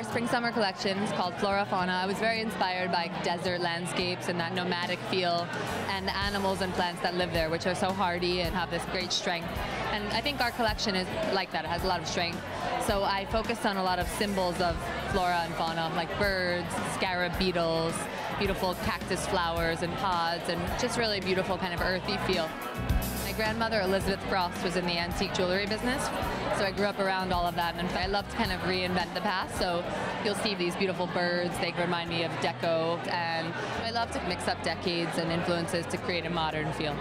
spring-summer collection is called Flora Fauna. I was very inspired by desert landscapes and that nomadic feel and the animals and plants that live there, which are so hardy and have this great strength. And I think our collection is like that. It has a lot of strength. So I focused on a lot of symbols of flora and fauna, like birds, scarab beetles, beautiful cactus flowers and pods, and just really beautiful kind of earthy feel. My grandmother, Elizabeth Frost, was in the antique jewelry business, so I grew up around all of that, and I love to kind of reinvent the past, so you'll see these beautiful birds. They remind me of deco, and I love to mix up decades and influences to create a modern feel.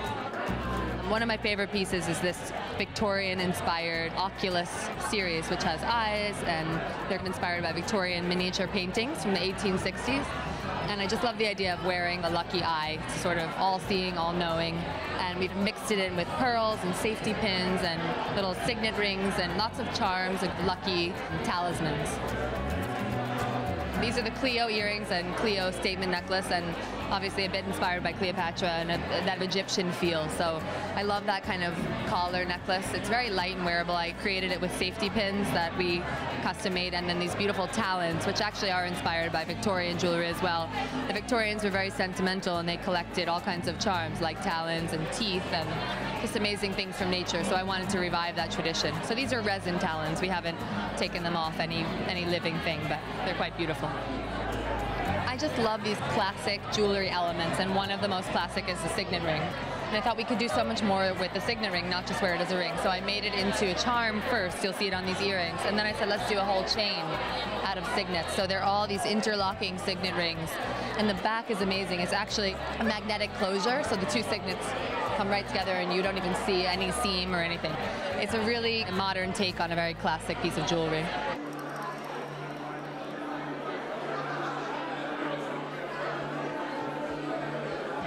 One of my favorite pieces is this Victorian-inspired Oculus series, which has eyes, and they're inspired by Victorian miniature paintings from the 1860s. And I just love the idea of wearing a lucky eye, sort of all-seeing, all-knowing. And we've mixed it in with pearls and safety pins and little signet rings and lots of charms and lucky talismans. These are the Cleo earrings and Cleo statement necklace, and obviously a bit inspired by Cleopatra and that Egyptian feel. So I love that kind of collar necklace. It's very light and wearable. I created it with safety pins that we custom made, and then these beautiful talons, which actually are inspired by Victorian jewelry as well. The Victorians were very sentimental, and they collected all kinds of charms like talons and teeth and just amazing things from nature. So I wanted to revive that tradition. So these are resin talons. We haven't taken them off any living thing, but they're quite beautiful. I just love these classic jewelry elements, and one of the most classic is the signet ring. And I thought we could do so much more with the signet ring, not just wear it as a ring. So I made it into a charm first. You'll see it on these earrings. And then I said, let's do a whole chain out of signets. So they're all these interlocking signet rings. And the back is amazing. It's actually a magnetic closure, so the two signets come right together and you don't even see any seam or anything. It's a really modern take on a very classic piece of jewelry.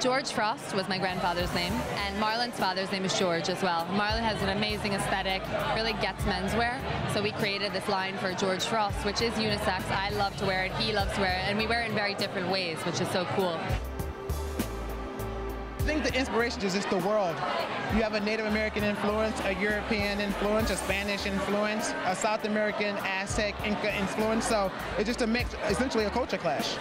George Frost was my grandfather's name, and Marlon's father's name is George as well. Marlon has an amazing aesthetic, really gets menswear, so we created this line for George Frost, which is unisex. I love to wear it, he loves to wear it, and we wear it in very different ways, which is so cool. I think the inspiration is just the world. You have a Native American influence, a European influence, a Spanish influence, a South American, Aztec, Inca influence, so it's just a mix, essentially a culture clash.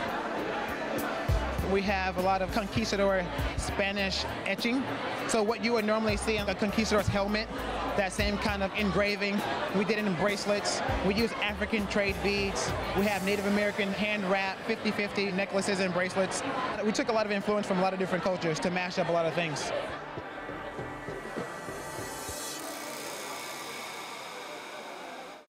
We have a lot of conquistador Spanish etching. So what you would normally see on a conquistador's helmet, that same kind of engraving, we did it in bracelets. We use African trade beads. We have Native American hand-wrapped 50-50 necklaces and bracelets. We took a lot of influence from a lot of different cultures to mash up a lot of things.